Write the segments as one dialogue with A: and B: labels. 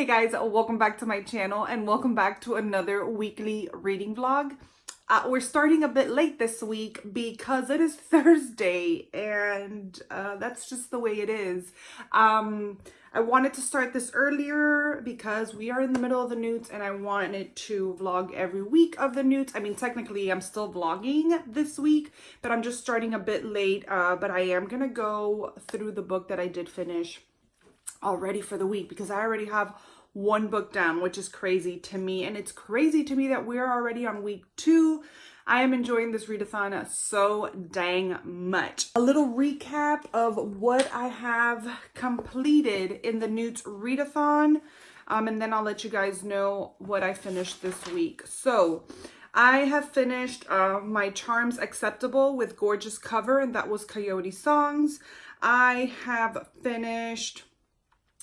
A: Hey guys, welcome back to my channel and welcome back to another weekly reading vlog. We're starting a bit late this week because it is Thursday and that's just the way it is. I wanted to start this earlier because we are in the middle of the N.E.W.T.s and I wanted to vlog every week of the N.E.W.T.s. I mean, technically I'm still vlogging this week, but I'm just starting a bit late. But I am gonna go through the book that I did finish already for the week because I already have one book down, which is crazy to me. And it's crazy to me that we're already on week 2. I am enjoying this readathon so dang much. A little recap of what I have completed in the N.E.W.T.s readathon, and then I'll let you guys know what I finished this week. So I have finished my Charms Acceptable with gorgeous cover, and that was Coyote Songs. I have finished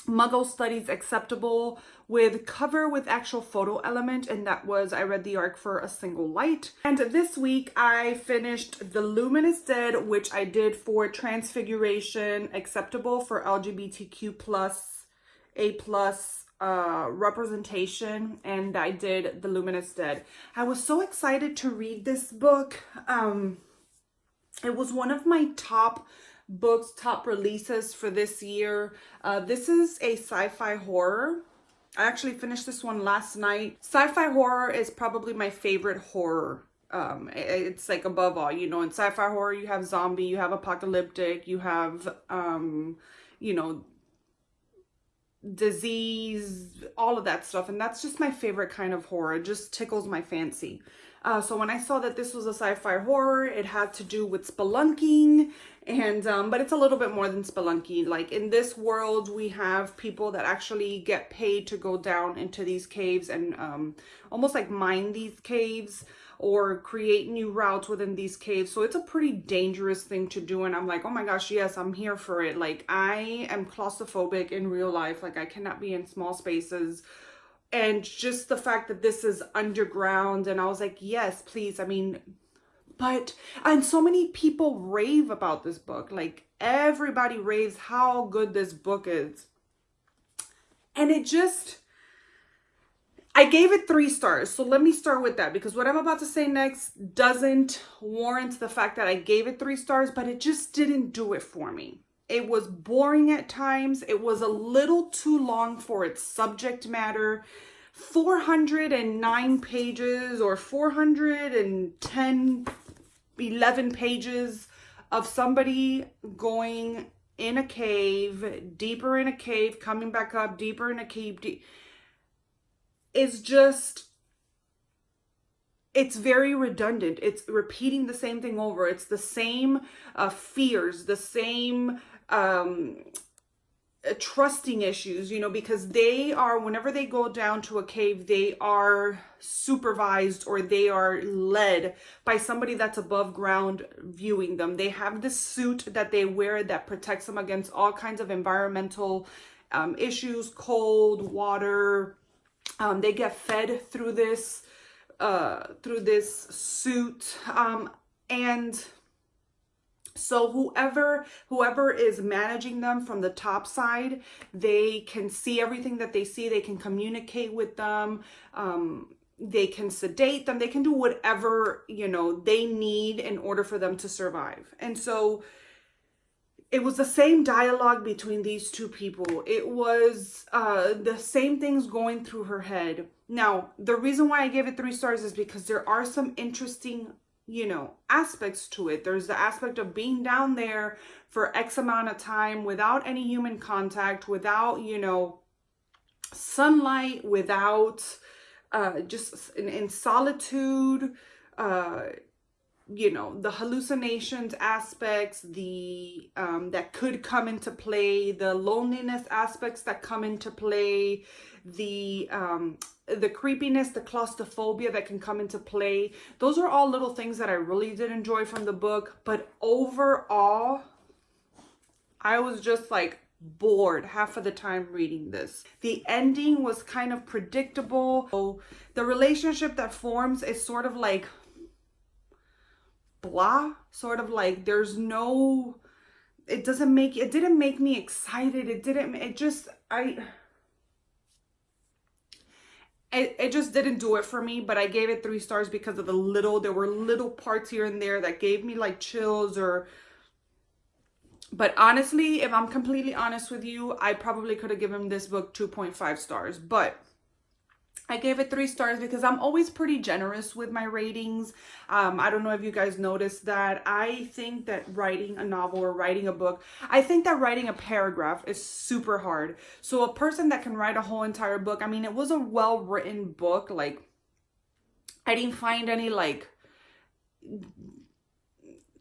A: Muggle Studies Acceptable with cover with actual photo element, and that was I Read the Arc for a Single Light. And this week I finished The Luminous Dead, which I did for Transfiguration Acceptable for LGBTQ plus A plus representation, and I did The Luminous Dead. I was so excited to read this book. It was one of my top releases for this year. This is a sci-fi horror. I actually finished this one last night. Sci-fi horror is probably my favorite horror. It's like above all, you know, in sci-fi horror you have zombie, you have apocalyptic, you have you know, disease, all of that stuff, and that's just my favorite kind of horror. It just tickles my fancy. So when I saw that this was a sci-fi horror, it had to do with spelunking, and but it's a little bit more than spelunking. Like in this world, we have people that actually get paid to go down into these caves and almost like mine these caves or create new routes within these caves. So it's a pretty dangerous thing to do, and I'm like, oh my gosh, yes, I'm here for it. Like I am claustrophobic in real life. Like I cannot be in small spaces. And just the fact that this is underground, and I was like, yes, please. I mean, and so many people rave about this book. Like everybody raves how good this book is. And I gave it 3 stars. So let me start with that, because what I'm about to say next doesn't warrant the fact that I gave it 3 stars, but it just didn't do it for me. It was boring at times. It was a little too long for its subject matter. 409 pages or 410, 11 pages of somebody going in a cave, deeper in a cave, coming back up, deeper in a cave. It's just, it's very redundant. It's repeating the same thing over. It's the same fears, the same trusting issues, you know, because they are, whenever they go down to a cave, they are supervised or they are led by somebody that's above ground viewing them. They have this suit that they wear that protects them against all kinds of environmental issues, cold, water. They get fed through this suit, and so whoever is managing them from the top side, they can see everything that they see. They can communicate with them. They can sedate them. They can do whatever, you know, they need in order for them to survive. And so it was the same dialogue between these two people. It was the same things going through her head. Now, the reason why I gave it 3 stars is because there are some interesting, you know, aspects to it. There's the aspect of being down there for X amount of time without any human contact, without, you know, sunlight, without just in solitude, you know, the hallucinations aspects, the that could come into play, the loneliness aspects that come into play, the creepiness, the claustrophobia that can come into play. Those are all little things that I really did enjoy from the book, but overall I was just like bored half of the time reading this. The ending was kind of predictable. So the relationship that forms is sort of like blah, sort of like there's no, it didn't make me excited. it just didn't do it for me, but I gave it 3 stars because of there were little parts here and there that gave me like chills but honestly, if I'm completely honest with you, I probably could have given this book 2.5 stars, but I gave it 3 stars because I'm always pretty generous with my ratings. I don't know if you guys noticed that. I think that writing a novel or writing a book, I think that writing a paragraph is super hard. So a person that can write a whole entire book, I mean, it was a well-written book. Like, I didn't find any like,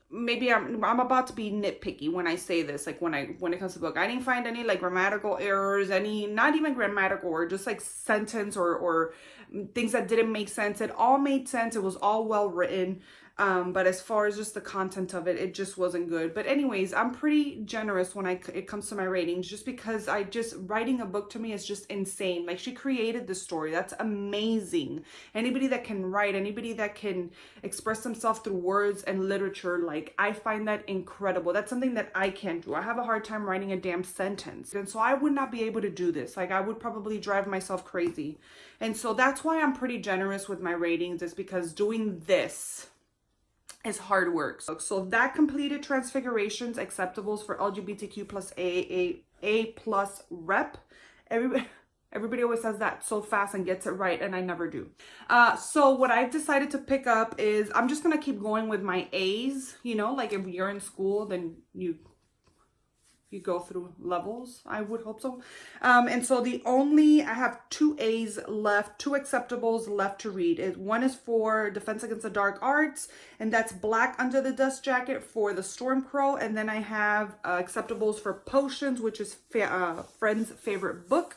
A: maybe I'm about to be nitpicky when I say this, like when it comes to book, I didn't find any like grammatical errors, any, not even grammatical, or just like sentence or things that didn't make sense. It all made sense. It was all well written. But as far as just the content of it, it just wasn't good. But anyways, I'm pretty generous when it comes to my ratings, just because writing a book to me is just insane. Like, she created the story. That's amazing. Anybody that can write, anybody that can express themselves through words and literature, like, I find that incredible. That's something that I can't do. I have a hard time writing a damn sentence. And so I would not be able to do this. Like, I would probably drive myself crazy. And so that's why I'm pretty generous with my ratings, is because doing this is hard work. So that completed Transfigurations, acceptables for LGBTQ plus A plus rep. Everybody always says that so fast and gets it right, and I never do. So what I've decided to pick up is, I'm just gonna keep going with my A's. You know, like if you're in school, then you go through levels, I would hope so. And so I have 2 A's left, 2 acceptables left to read. One is for Defense Against the Dark Arts, and that's Black Under the Dust Jacket for the Stormcrow. And then I have acceptables for Potions, which is Friend's favorite book,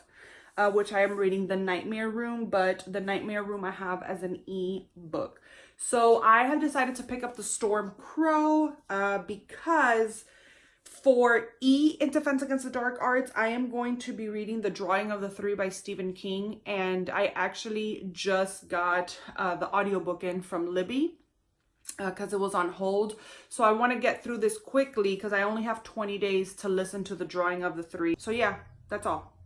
A: which I am reading The Nightmare Room, but The Nightmare Room I have as an e-book. So I have decided to pick up the Stormcrow because for E in Defense Against the Dark Arts, I am going to be reading The Drawing of the Three by Stephen King. And I actually just got the audiobook in from Libby because it was on hold. So I want to get through this quickly because I only have 20 days to listen to The Drawing of the Three. So yeah, that's all.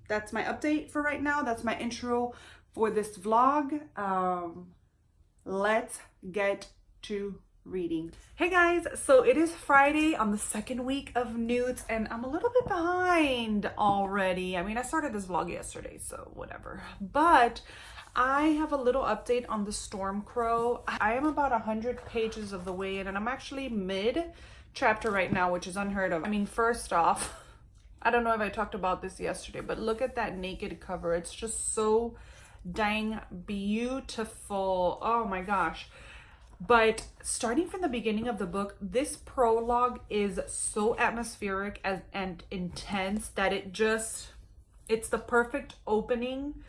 A: That's my update for right now. That's my intro for this vlog. Let's get to reading. Hey guys, so it is Friday on the 2nd week of N.E.W.T.s, and I'm a little bit behind already. I mean, I started this vlog yesterday, so whatever. But I have a little update on the Stormcrow. I am about 100 pages of the way in, and I'm actually mid-chapter right now, which is unheard of. I mean, first off, I don't know if I talked about this yesterday, but look at that naked cover. It's just so dang beautiful. Oh my gosh. But starting from the beginning of the book, this prologue is so atmospheric and intense that it's the perfect opening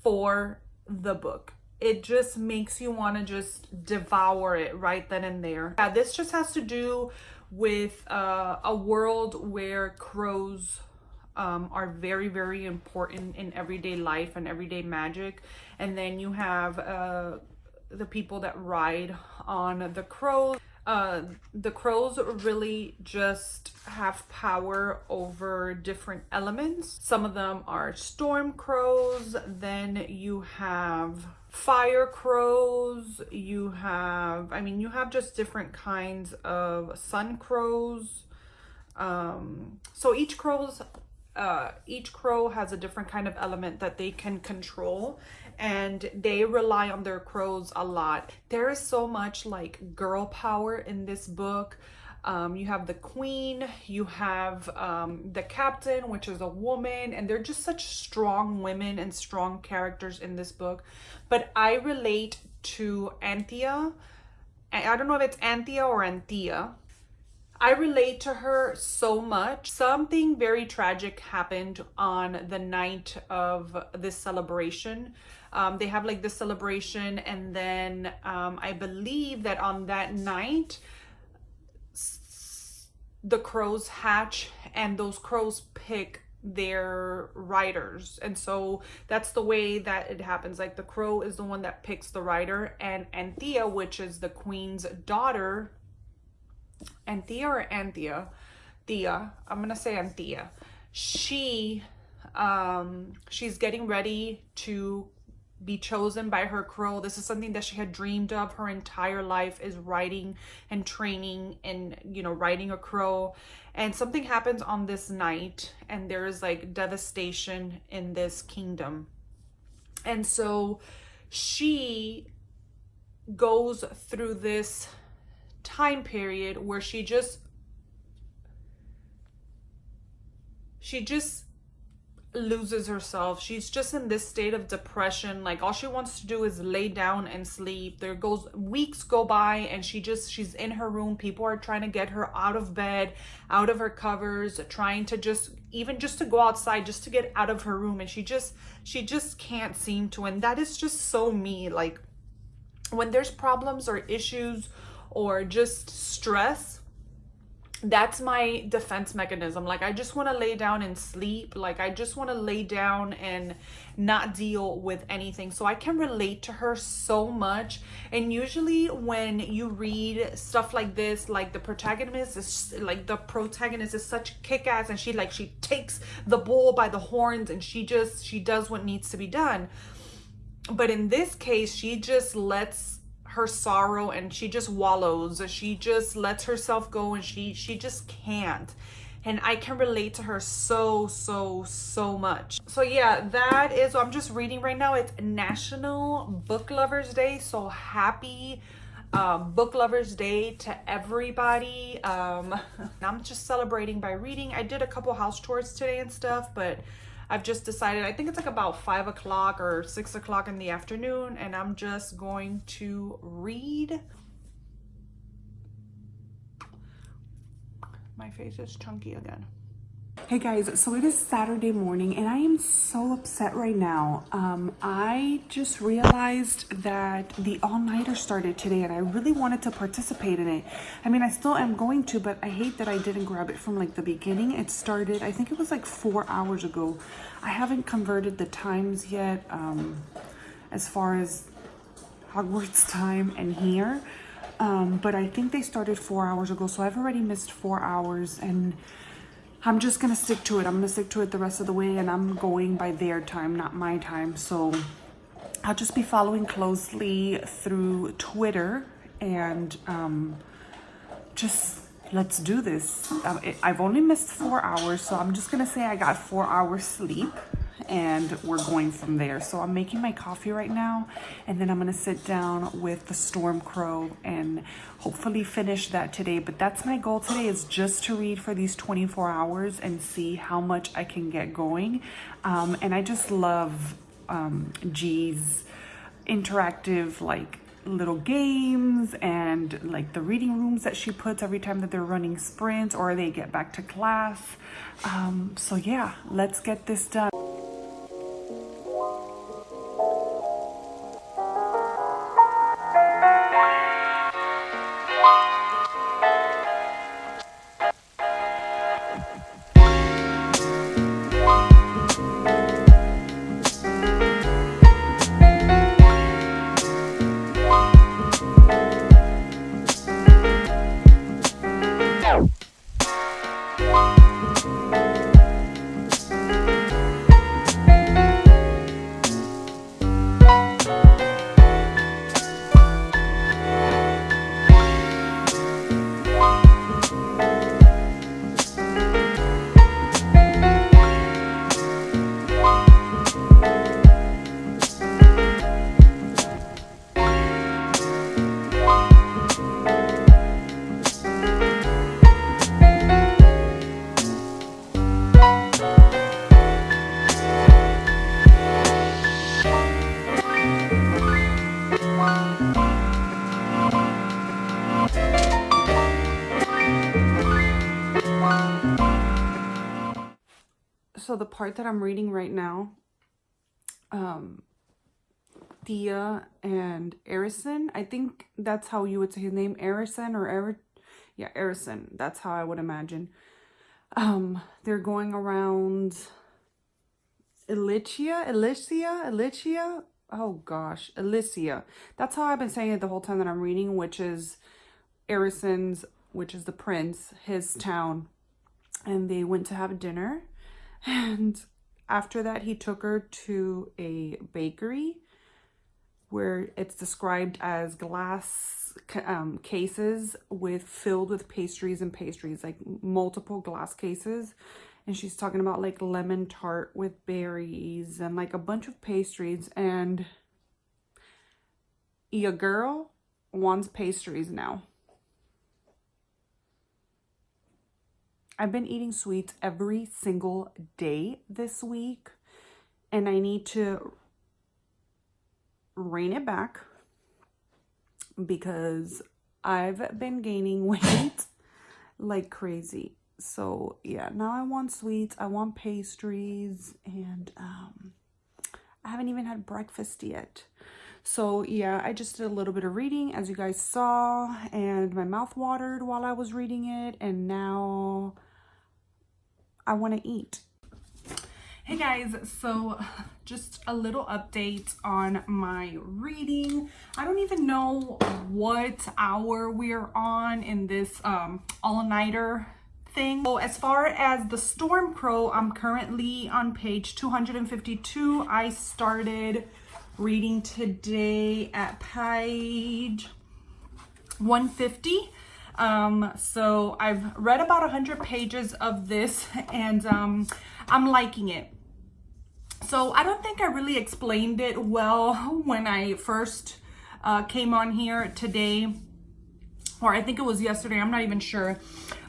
A: for the book. It just makes you want to just devour it right then and there. Yeah, this just has to do with a world where crows are very, very important in everyday life and everyday magic. And then you have the people that ride on the crows. The crows really just have power over different elements. Some of them are storm crows. Then you have fire crows. You have just different kinds of sun crows. So each crow has a different kind of element that they can control, and they rely on their crows a lot. There is so much like girl power in this book. You have the queen, you have the captain, which is a woman, and they're just such strong women and strong characters in this book. But I relate to Anthea. I don't know if it's Anthea or Anthea. I relate to her so much. Something very tragic happened on the night of this celebration. They have like this celebration, and then I believe that on that night, the crows hatch, and those crows pick their riders. And so that's the way that it happens. Like, the crow is the one that picks the rider, and Anthea, which is the queen's daughter, Anthea or Anthea? Thea. I'm gonna say Anthea. She's getting ready to be chosen by her crow. This is something that she had dreamed of her entire life, is riding and training and, you know, riding a crow. And something happens on this night and there is like devastation in this kingdom. And so she goes through this time period where she just loses herself. She's just in this state of depression. Like all she wants to do is lay down and sleep. Weeks go by and she's in her room. People are trying to get her out of bed, out of her covers, trying to just to go outside, just to get out of her room. And she just can't seem to. And that is just so me. Like when there's problems or issues or just stress, that's my defense mechanism. Like I just want to lay down and sleep. Like I just want to lay down and not deal with anything. So I can relate to her so much. And usually when you read stuff like this, like the protagonist is such kick-ass, and she takes the bull by the horns and she does what needs to be done. But in this case, she just lets her sorrow and she just wallows. She just lets herself go and she just can't. And I can relate to her so much. So yeah, that is what I'm just reading right now. It's National Book Lovers Day. So happy Book Lovers Day to everybody. I'm just celebrating by reading. I did a couple house chores today and stuff, but I've just decided, I think it's like about 5 o'clock or 6 o'clock in the afternoon, and I'm just going to read. My face is chunky again. Hey guys, so it is Saturday morning and I am so upset right now. I just realized that the all-nighter started today and I really wanted to participate in it. I mean, I still am going to, but I hate that I didn't grab it from like the beginning. It started, I think it was like 4 hours ago. I haven't converted the times yet as far as Hogwarts time and here. But I think they started 4 hours ago, so I've already missed 4 hours and I'm just gonna stick to it. I'm gonna stick to it the rest of the way, and I'm going by their time, not my time. So I'll just be following closely through Twitter and just let's do this. I've only missed 4 hours, so I'm just gonna say I got 4 hours sleep and we're going from there. So I'm making my coffee right now and then I'm gonna sit down with the Storm Crow and hopefully finish that today. But that's my goal today, is just to read for these 24 hours and see how much I can get going. And I just love G's interactive like little games and like the reading rooms that she puts every time that they're running sprints or they get back to class. So yeah, let's get this done. So the part that I'm reading right now, Thea and Arison, I think that's how you would say his name, Arison or Arison. That's how I would imagine. They're going around Elysia. Oh gosh, Elysia. That's how I've been saying it the whole time that I'm reading, which is Arison's, which is the prince, his town. And they went to have dinner. And after that, he took her to a bakery where it's described as glass cases filled with pastries and pastries, like multiple glass cases. And she's talking about like lemon tart with berries and like a bunch of pastries. And your girl wants pastries now. I've been eating sweets every single day this week, and I need to rein it back because I've been gaining weight like crazy. So yeah, now I want sweets, I want pastries, and I haven't even had breakfast yet. So yeah, I just did a little bit of reading, as you guys saw, and my mouth watered while I was reading it, and now I want to eat. Hey guys, so just a little update on my reading. I don't even know what hour we're on in this all-nighter thing. So as far as the Storm Crow, I'm currently on page 252. I started reading today at page 150. So I've read about 100 pages of this, and I'm liking it. So I don't think I really explained it well when I first came on here today, or I think it was yesterday, I'm not even sure.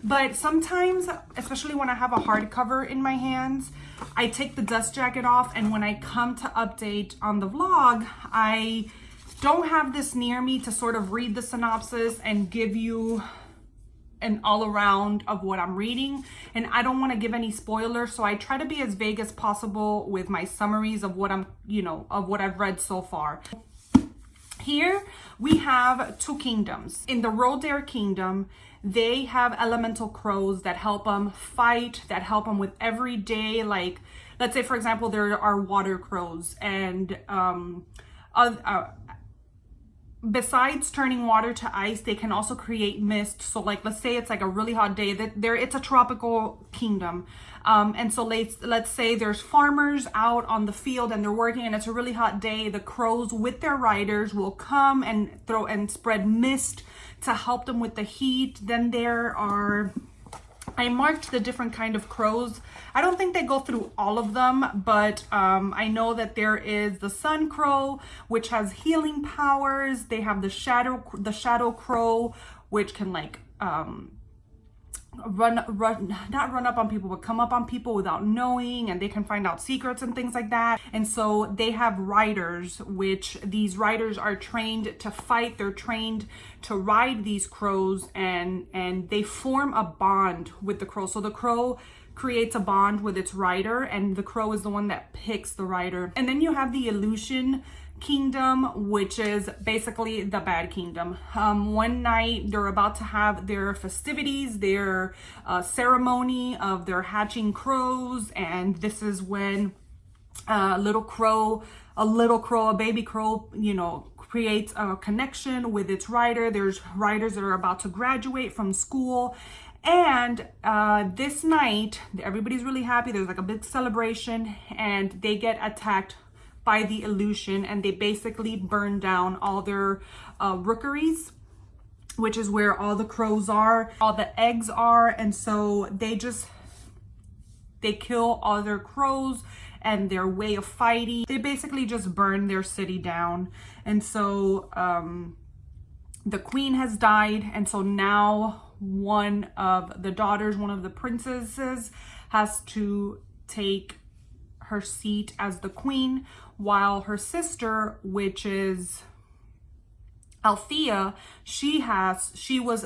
A: But sometimes, especially when I have a hardcover in my hands, I take the dust jacket off, and when I come to update on the vlog, I don't have this near me to sort of read the synopsis and give you an all around of what I'm reading, and I don't want to give any spoilers, so I try to be as vague as possible with my summaries of what I'm, of what I've read so far. Here we have two kingdoms. In the Readathon kingdom, they have elemental crows that help them fight, that help them with everyday, like, let's say for example, there are water crows, and besides turning water to ice, they can also create mist. So like, let's say it's like a really hot day, it's a tropical kingdom. And so let's say there's farmers out on the field and they're working and it's a really hot day. The crows with their riders will come and throw and spread mist to help them with the heat. Then there are, I marked the different kind of crows. I don't think they go through all of them, but I know that there is the sun crow, which has healing powers. They have the shadow crow, which can like not run up on people, but come up on people without knowing, and they can find out secrets and things like that. And so they have riders, which these riders are trained to fight. They're trained to ride these crows, and they form a bond with the crow. So the crow creates a bond with its rider, and the crow is the one that picks the rider. And then you have the illusion kingdom, which is basically the bad kingdom. One night they're about to have their festivities, their ceremony of their hatching crows, and this is when a baby crow, creates a connection with its rider. There's riders that are about to graduate from school, and this night everybody's really happy. There's like a big celebration, and they get attacked by the illusion, and they basically burn down all their rookeries, which is where all the crows are, all the eggs are. And so they kill all their crows and their way of fighting. They basically just burn their city down. And so the queen has died, and so now one of the princesses has to take her seat as the queen, while her sister, which is Althea, she was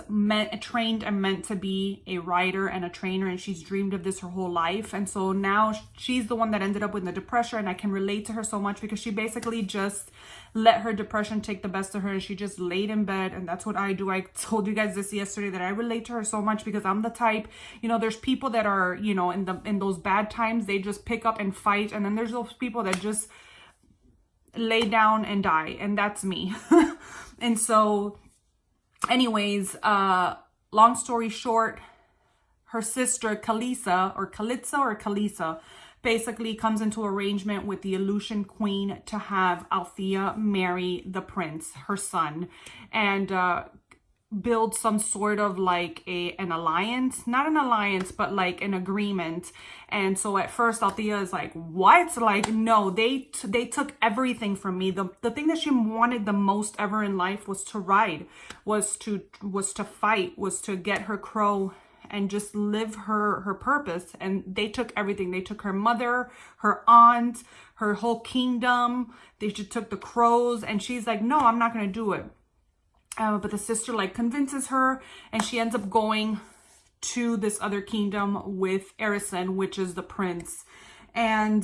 A: trained and meant to be a rider and a trainer, and she's dreamed of this her whole life. And so now she's the one that ended up with the depression, and I can relate to her so much because she basically just let her depression take the best of her, and she just laid in bed. And that's what I do. I told you guys this yesterday, that I relate to her so much because I'm the type, there's people that are, in those bad times, they just pick up and fight, and then there's those people that just lay down and die, and that's me. And so anyways, long story short, her sister Kalisa, basically comes into arrangement with the Aleutian queen to have Althea marry the prince, her son, and build some sort of like an alliance, not an alliance, but like an agreement. And so at first Althea is like, what? Like, no, they took everything from me. The thing that she wanted the most ever in life was to ride, was to fight, was to get her crow and just live her purpose. And they took everything. They took her mother, her aunt, her whole kingdom. They just took the crows, and she's like, no, I'm not going to do it. But the sister like convinces her, and she ends up going to this other kingdom with Erison, which is the prince. And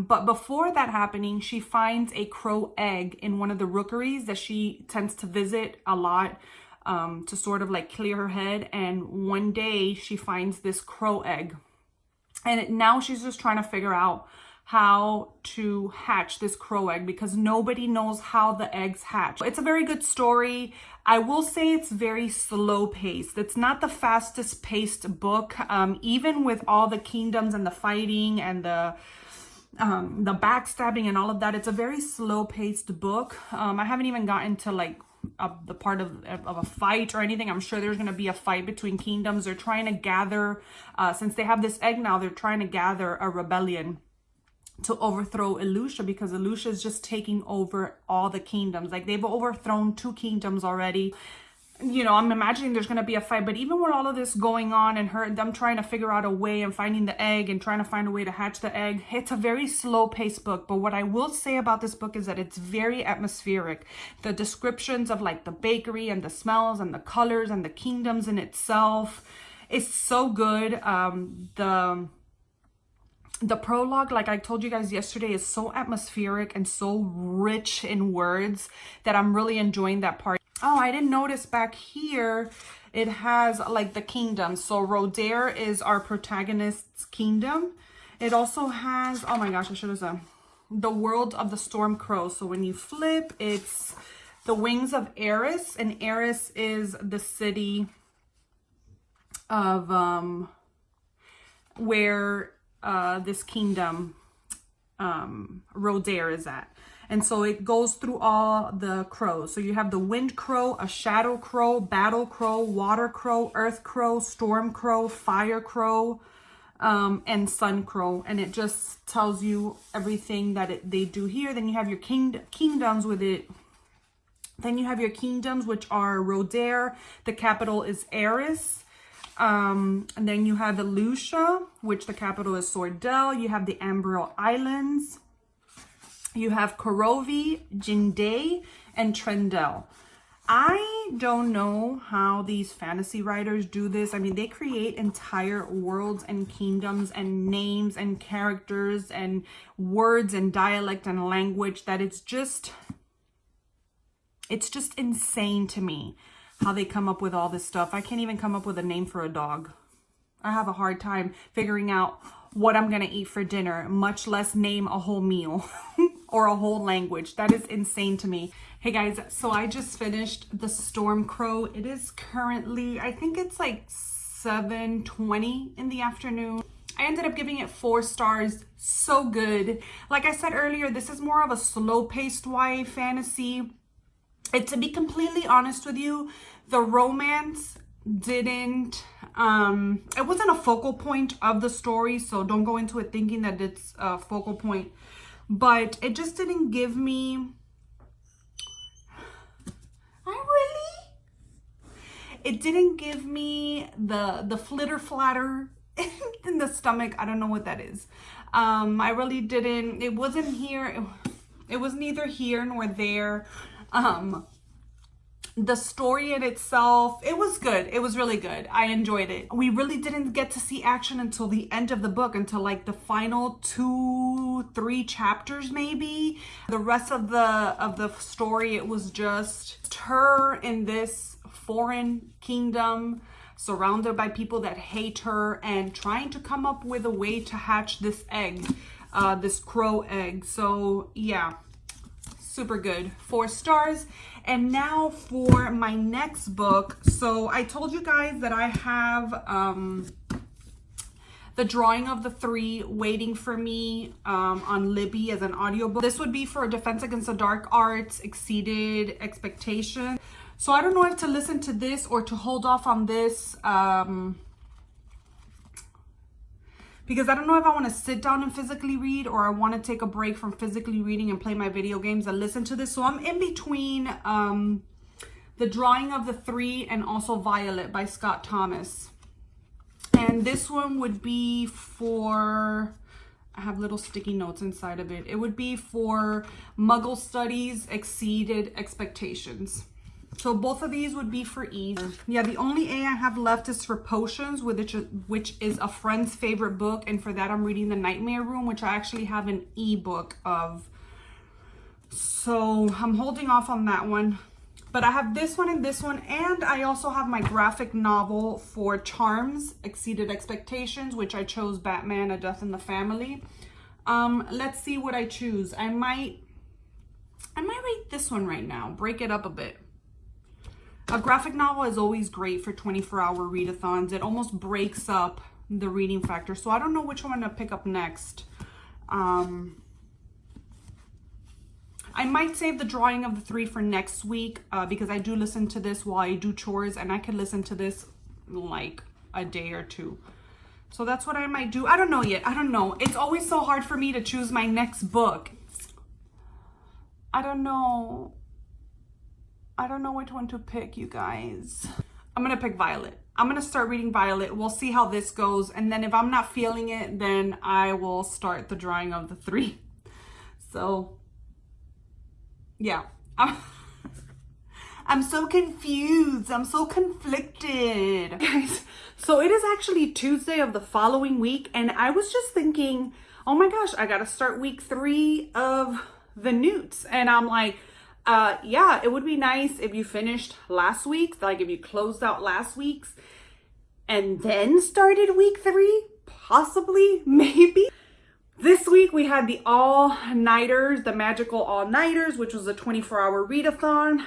A: but before that happening, she finds a crow egg in one of the rookeries that she tends to visit a lot, to sort of like clear her head. And one day she finds this crow egg, and now she's just trying to figure out how to hatch this crow egg, because nobody knows how the eggs hatch. It's a very good story. I will say it's very slow paced. It's not the fastest paced book, even with all the kingdoms and the fighting and the backstabbing and all of that. It's a very slow paced book. I haven't even gotten to like the part of a fight or anything. I'm sure there's going to be a fight between kingdoms. They're trying to gather, since they have this egg now, they're trying to gather a rebellion to overthrow Elucia, because Elucia is just taking over all the kingdoms. Like, they've overthrown 2 kingdoms already. You know, I'm imagining there's going to be a fight, but even with all of this going on and them trying to figure out a way and finding the egg and trying to find a way to hatch the egg, it's a very slow paced book. But what I will say about this book is that it's very atmospheric. The descriptions of like the bakery and the smells and the colors and the kingdoms in itself is so good. The prologue, like I told you guys yesterday, is so atmospheric and so rich in words that I'm really enjoying that part. Oh, I didn't notice back here, it has like the kingdoms. So Rodair is our protagonist's kingdom. It also has, oh my gosh, I should have said, the world of the storm crow. So when you flip, it's the wings of Eris, and Eris is the city of where this kingdom, Rodair, is at. And so it goes through all the crows. So you have the wind crow, a shadow crow, battle crow, water crow, earth crow, storm crow, fire crow, and sun crow. And it just tells you everything that they do here. Then you have your kingdoms with it. Then you have your kingdoms, which are Rodair. The capital is Eris. And then you have Elucia, which the capital is Sordell. You have the Ambril Islands. You have Korovi, Jinde, and Trendell. I don't know how these fantasy writers do this. I mean, they create entire worlds and kingdoms and names and characters and words and dialect and language that it's just insane to me how they come up with all this stuff. I can't even come up with a name for a dog. I have a hard time figuring out what I'm gonna eat for dinner, much less name a whole meal or a whole language. That is insane to me. Hey guys, so I just finished The Storm Crow. It is currently, I think it's like 7:20 in the afternoon. I ended up giving it 4 stars. So good. Like I said earlier, this is more of a slow-paced YA fantasy. To be completely honest with you, the romance didn't, it wasn't a focal point of the story, so don't go into it thinking that it's a focal point, but it just didn't give me, it didn't give me the flitter flatter in the stomach. I don't know what that is. I really didn't, it wasn't here, it was neither here nor there. The story in itself, it was good. It was really good. I enjoyed it. We really didn't get to see action until the end of the book, until like the final 2-3 chapters maybe. The rest of the story, it was just her in this foreign kingdom, surrounded by people that hate her, and trying to come up with a way to hatch this egg, this crow egg. So yeah, super good. 4 stars. And now for my next book. So I told you guys that I have The Drawing of the Three, Waiting for Me on Libby as an audiobook. This would be for Defense Against the Dark Arts, Exceeded Expectations. So I don't know if to listen to this or to hold off on this. Because I don't know if I want to sit down and physically read or I want to take a break from physically reading and play my video games and listen to this. So I'm in between The Drawing of the Three and also Violet by Scott Thomas. And this one would be for, I have little sticky notes inside of it. It would be for Muggle Studies, Exceeded Expectations. So both of these would be for E. Yeah, the only A I have left is for Potions, which is a friend's favorite book. And for that, I'm reading The Nightmare Room, which I actually have an ebook of. So I'm holding off on that one. But I have this one, and I also have my graphic novel for Charms, Exceeded Expectations, which I chose Batman, A Death in the Family. Let's see what I choose. I might read this one right now, break it up a bit. A graphic novel is always great for 24-hour readathons. It almost breaks up the reading factor. So I don't know which one to pick up next. I might save The Drawing of the Three for next week because I do listen to this while I do chores, and I could listen to this like a day or two. So that's what I might do. I don't know yet. I don't know. It's always so hard for me to choose my next book. I don't know. I don't know which one to pick, you guys. I'm going to pick Violet. I'm going to start reading Violet. We'll see how this goes. And then if I'm not feeling it, then I will start The Drawing of the Three. So yeah, I'm so confused. I'm so conflicted. Guys, so it is actually Tuesday of the following week. And I was just thinking, oh my gosh, I got to start week 3 of the N.E.W.T.s. And I'm like, yeah, it would be nice if you finished last week's, like if you closed out last week's and then started week 3, possibly, maybe. This week we had the all-nighters, the magical all-nighters, which was a 24-hour readathon.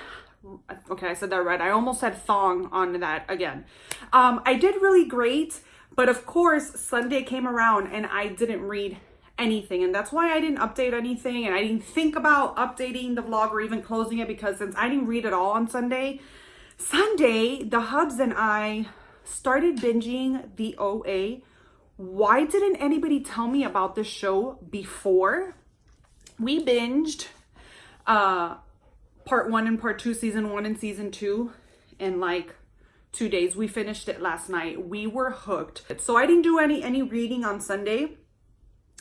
A: Okay, I said that right. I almost said thong on that again. I did really great, but of course Sunday came around and I didn't read anything, and that's why I didn't update anything, and I didn't think about updating the vlog or even closing it, because since I didn't read it all on Sunday, the hubs and I started binging the OA. Why didn't anybody tell me about this show before? We binged part 1 and part 2, season 1 and season 2 in like 2 days. We finished it last night. We were hooked. So I didn't do any reading on Sunday.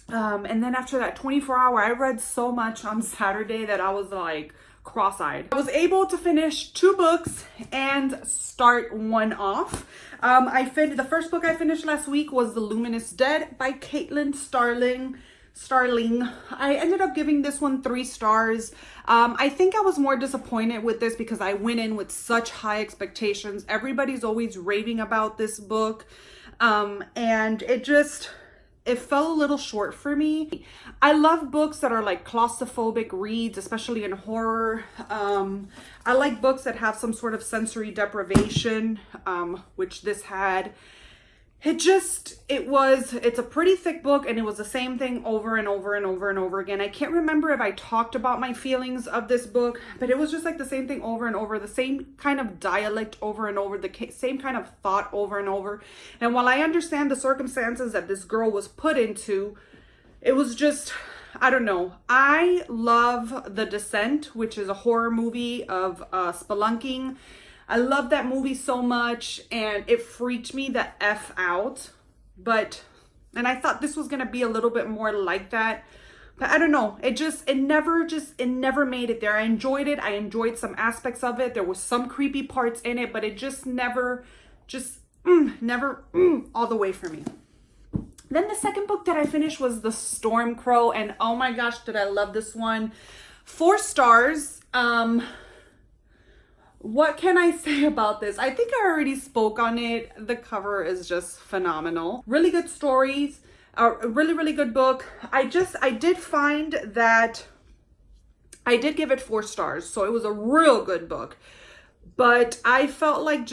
A: And then after that 24-hour, I read so much on Saturday that I was like cross-eyed. I was able to finish 2 books and start one off. The first book I finished last week was The Luminous Dead by Caitlin Starling. I ended up giving this one 3 stars. I think I was more disappointed with this because I went in with such high expectations. Everybody's always raving about this book. And it fell a little short for me. I love books that are like claustrophobic reads, especially in horror. I like books that have some sort of sensory deprivation, which this had. It's a pretty thick book, and it was the same thing over and over and over and over again. I can't remember if I talked about my feelings of this book, but it was just like the same thing over and over, the same kind of dialect over and over, the same kind of thought over and over. And while I understand the circumstances that this girl was put into, it was just, I don't know. I love The Descent, which is a horror movie of spelunking. I love that movie so much, and it freaked me the F out. And I thought this was going to be a little bit more like that. But I don't know. It never made it there. I enjoyed it. I enjoyed some aspects of it. There was some creepy parts in it, but it just never all the way for me. Then the second book that I finished was The Storm Crow, and oh my gosh, did I love this one. 4 stars. What can I say about this? I think I already spoke on it. The cover is just phenomenal. Really good stories. A really, really good book. I did find that I did give it 4 stars. So it was a real good book. But I felt like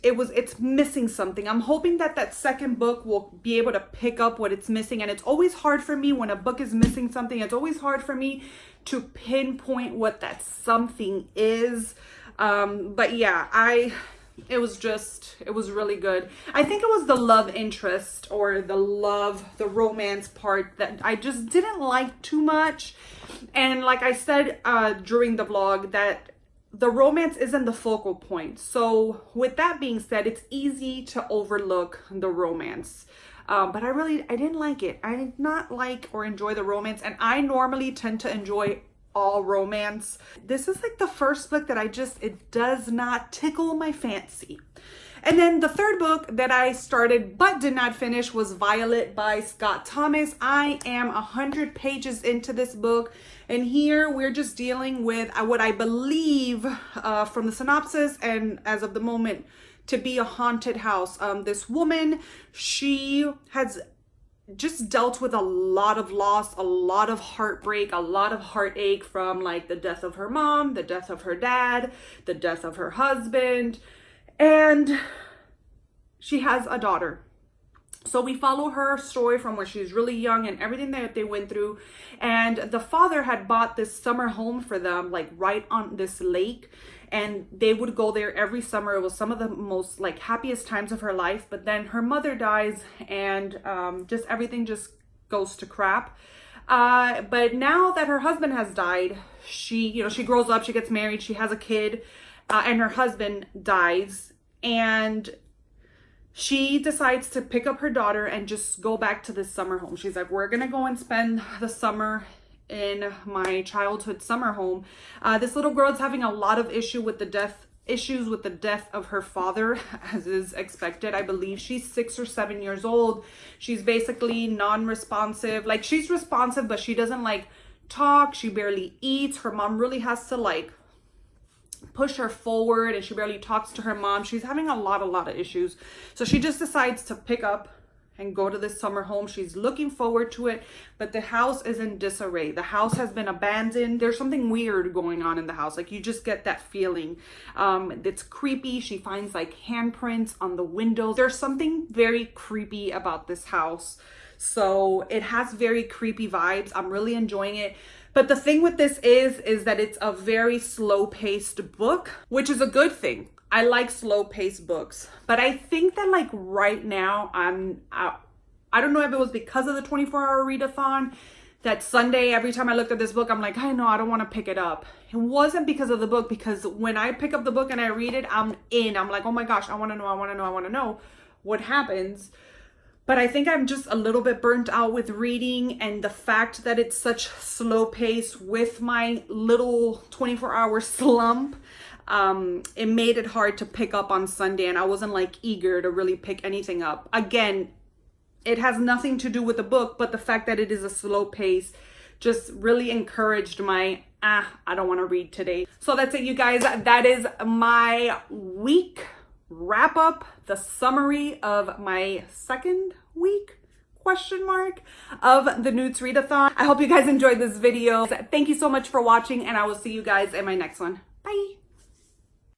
A: it's missing something. I'm hoping that that second book will be able to pick up what it's missing. And it's always hard for me when a book is missing something. It's always hard for me to pinpoint what that something is. But yeah, it was really good. I think it was the love interest or the romance part that I just didn't like too much. And like I said during the vlog, that the romance isn't the focal point. So with that being said, it's easy to overlook the romance. But I didn't like it. I did not like or enjoy the romance. And I normally tend to enjoy all romance. This is like the first book that it does not tickle my fancy. And then the third book that I started but did not finish was Violet by Scott Thomas. I am 100 pages into this book, and here we're just dealing with what I believe from the synopsis and as of the moment to be a haunted house. This woman, she has just dealt with a lot of loss, a lot of heartbreak, a lot of heartache from like the death of her mom, the death of her dad, the death of her husband, and she has a daughter. So we follow her story from when she's really young and everything that they went through. And the father had bought this summer home for them, like right on this lake. And they would go there every summer. It was some of the most like happiest times of her life. But then her mother dies and just everything just goes to crap. But now that her husband has died, she grows up, she gets married, she has a kid, and her husband dies. And she decides to pick up her daughter and just go back to this summer home. She's like, we're going to go and spend the summer in my childhood summer home. This little girl is having a lot of issues with the death of her father, as is expected. I believe she's 6 or 7 years old. She's basically non-responsive. Like, she's responsive, but she doesn't like talk. She barely eats. Her mom really has to like push her forward, and she barely talks to her mom. She's having a lot of issues. So she just decides to pick up and go to this summer home. She's looking forward to it, but the house is in disarray. The house has been abandoned. There's something weird going on in the house. Like, you just get that feeling. It's creepy. She finds like handprints on the windows. There's something very creepy about this house. So it has very creepy vibes. I'm really enjoying it. But the thing with this is that it's a very slow-paced book, which is a good thing. I like slow-paced books, but I think that like right now I don't know if it was because of the 24-hour readathon that Sunday, every time I looked at this book, I'm like, I know, I don't want to pick it up. It wasn't because of the book, because when I pick up the book and I read it, I'm in. I'm like, oh my gosh, I want to know what happens. But I think I'm just a little bit burnt out with reading, and the fact that it's such slow pace with my little 24-hour slump, it made it hard to pick up on Sunday, and I wasn't like eager to really pick anything up. Again, it has nothing to do with the book, but the fact that it is a slow pace just really encouraged my, I don't want to read today. So that's it, you guys. That is my week wrap up, the summary of my second week of the N.E.W.T.s readathon. I hope you guys enjoyed this video. Thank you so much for watching, and I will see you guys in my next one. Bye.